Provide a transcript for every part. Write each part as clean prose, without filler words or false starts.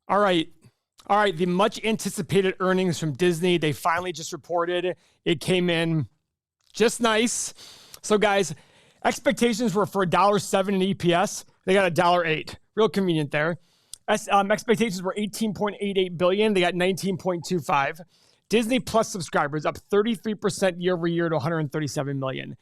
All right. All right. The much anticipated earnings from Disney, they finally just reported. It came in just nice. So guys, expectations were for $1.07 in EPS. They got $1.08. Real convenient there. Expectations were $18.88 billion. They got $19.25. Disney Plus subscribers up 33% year over year to 137 million.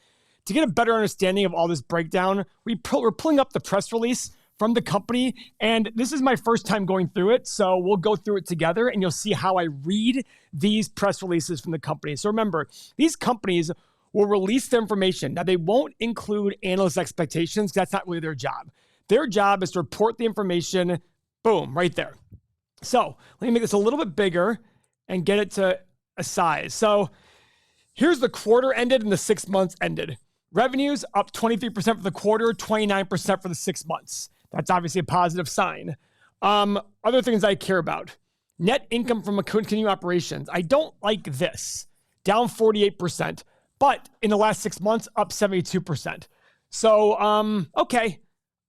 To get a better understanding of all this breakdown, we're pulling up the press release from the company, and this is my first time going through it, so we'll go through it together, and you'll see how I read these press releases from the company. So remember, these companies will release the information. Now, they won't include analyst expectations. That's not really their job. Their job is to report the information, boom, right there. So let me make this a little bit bigger and get it to a size. So here's the quarter ended and the 6 months ended. Revenues up 23% for the quarter, 29% for the 6 months. That's obviously a positive sign. Other things I care about. Net income from continuing operations. I don't like this. Down 48%, but in the last 6 months, up 72%. So, okay.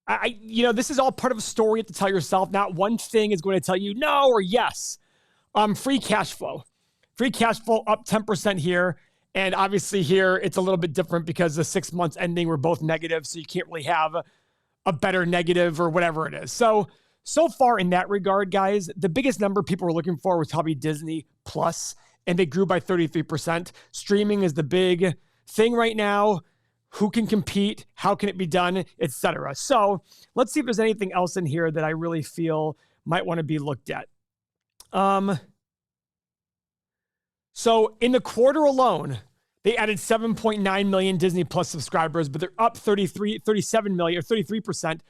This is all part of a story you have to tell yourself. Not one thing is going to tell you no or yes. Free cash flow. Free cash flow up 10% here. And obviously here, it's a little bit different because the 6 months ending were both negative. So you can't really have a better negative or whatever it is. So far in that regard, guys, the biggest number people were looking for was probably Disney Plus, and they grew by 33%. Streaming is the big thing right now. Who can compete? How can it be done? Etc. So let's see if there's anything else in here that I really feel might want to be looked at. So in the quarter alone, they added 7.9 million Disney Plus subscribers, but they're up 37 million, or 33%,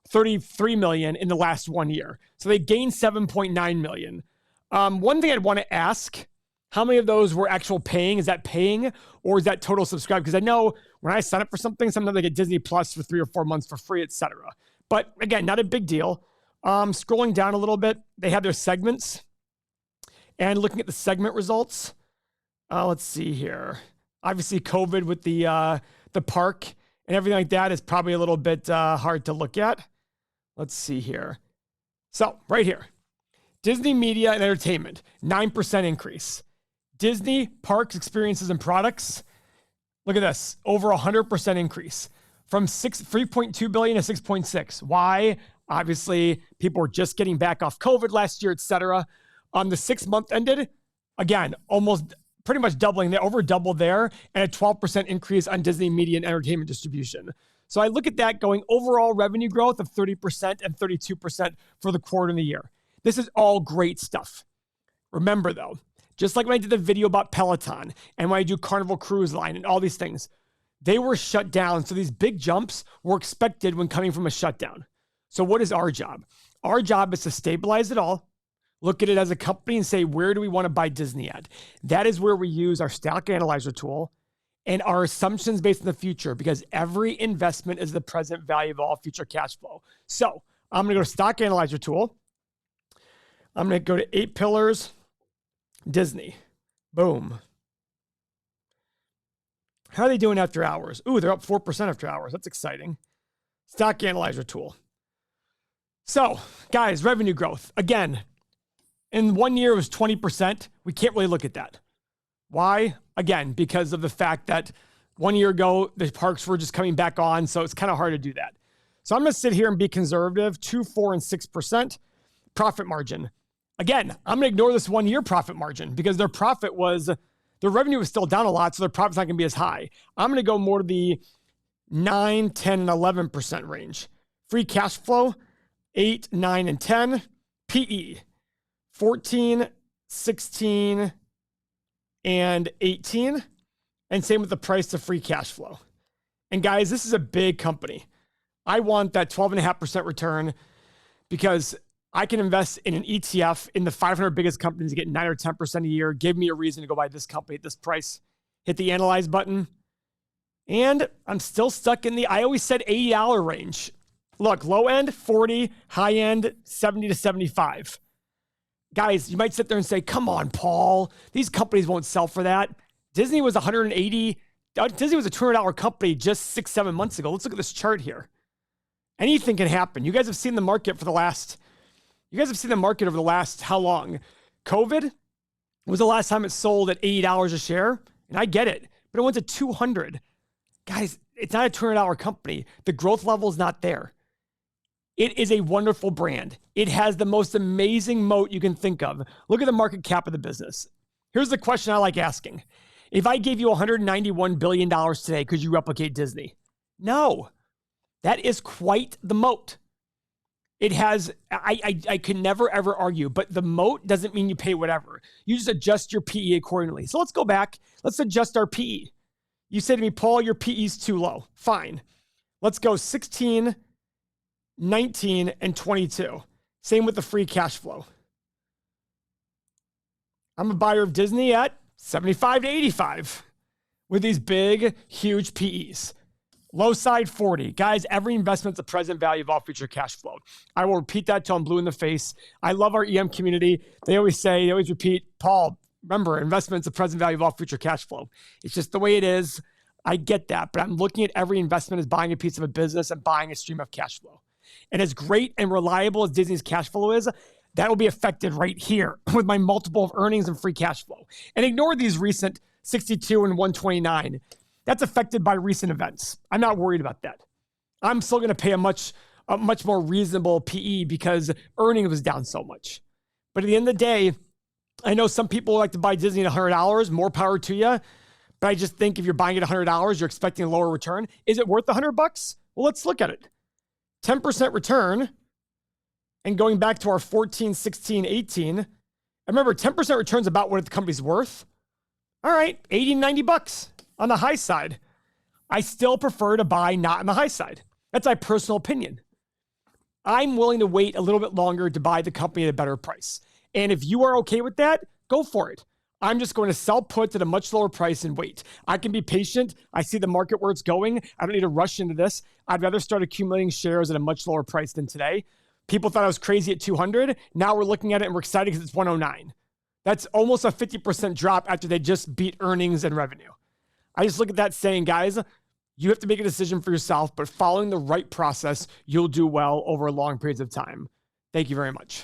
33 million in the last 1 year. So they gained 7.9 million. One thing I'd want to ask, how many of those were actual paying? Is that paying or is that total subscribe? Because I know when I sign up for something, sometimes I get Disney Plus for 3 or 4 months for free, etc. But again, not a big deal. Scrolling down a little bit, they have their segments. And looking at the segment results, let's see here. Obviously, COVID with the park and everything like that is probably a little bit hard to look at. Let's see here. So right here, Disney Media and Entertainment, 9% increase. Disney Parks, Experiences, and Products, look at this, over 100% increase from 3.2 billion to 6.6. Why? Obviously, people were just getting back off COVID last year, etc. On the 6 month ended, again, almost pretty much doubling there, over double there, and a 12% increase on Disney Media and Entertainment distribution. So I look at that going overall revenue growth of 30% and 32% for the quarter and the year. This is all great stuff. Remember though, just like when I did the video about Peloton and when I do Carnival Cruise Line and all these things, they were shut down. So these big jumps were expected when coming from a shutdown. So what is our job? Our job is to stabilize it all, look at it as a company and say, where do we want to buy Disney at? That is where we use our stock analyzer tool and our assumptions based on the future, because every investment is the present value of all future cash flow. So I'm going to go to stock analyzer tool. I'm going to go to 8 pillars, Disney. Boom. How are they doing after hours? Ooh, they're up 4% after hours. That's exciting. Stock analyzer tool. So guys, revenue growth. Again, in 1 year, it was 20%. We can't really look at that. Why? Again, because of the fact that 1 year ago, the parks were just coming back on, so it's kind of hard to do that. So I'm going to sit here and be conservative, 2%, 4%, and 6%. Profit margin. Again, I'm going to ignore this 1 year profit margin because their revenue was still down a lot, so their profit's not going to be as high. I'm going to go more to the 9, 10, and 11% range. Free cash flow, 8, 9, and 10. PE, 14, 16, and 18. And same with the price to free cash flow. And guys, this is a big company. I want that 12.5% return because I can invest in an ETF in the 500 biggest companies to get 9 or 10% a year. Give me a reason to go buy this company at this price. Hit the analyze button. And I'm still stuck in I always said $80 range. Look, low end, 40, high end, 70 to 75. Guys, you might sit there and say, come on, Paul. These companies won't sell for that. Disney was 180. Disney was a $200 company just 6, 7 months ago. Let's look at this chart here. Anything can happen. You guys have seen the market for the last, You guys have seen the market over the last how long? COVID was the last time it sold at $80 a share. And I get it, but it went to 200. Guys, it's not a $200 company. The growth level is not there. It is a wonderful brand. It has the most amazing moat you can think of. Look at the market cap of the business. Here's the question I like asking. If I gave you $191 billion today, could you replicate Disney? No. That is quite the moat. It has, I could never ever argue, but the moat doesn't mean you pay whatever. You just adjust your PE accordingly. So let's go back. Let's adjust our PE. You say to me, Paul, your PE is too low. Fine. Let's go 16, 19, and 22. Same with the free cash flow. I'm a buyer of Disney at 75 to 85 with these big, huge PEs. Low side 40. Guys, every investment's the present value of all future cash flow. I will repeat that till I'm blue in the face. I love our EM community. They always repeat, Paul, remember, investment's the present value of all future cash flow. It's just the way it is. I get that, but I'm looking at every investment as buying a piece of a business and buying a stream of cash flow. And as great and reliable as Disney's cash flow is, that will be affected right here with my multiple of earnings and free cash flow. And ignore these recent 62 and 129. That's affected by recent events. I'm not worried about that. I'm still going to pay a much more reasonable PE because earnings was down so much. But at the end of the day, I know some people like to buy Disney at $100. More power to you. But I just think if you're buying it at $100, you're expecting a lower return. Is it worth $100? Well, let's look at it. 10% return. And going back to our 14, 16, 18. And remember, 10% return is about what the company's worth. All right, 80, 90 bucks. On the high side, I still prefer to buy not on the high side. That's my personal opinion. I'm willing to wait a little bit longer to buy the company at a better price. And if you are okay with that, go for it. I'm just going to sell puts at a much lower price and wait. I can be patient. I see the market where it's going. I don't need to rush into this. I'd rather start accumulating shares at a much lower price than today. People thought I was crazy at 200. Now we're looking at it and we're excited because it's 109. That's almost a 50% drop after they just beat earnings and revenue. I just look at that saying, guys, you have to make a decision for yourself, but following the right process, you'll do well over long periods of time. Thank you very much.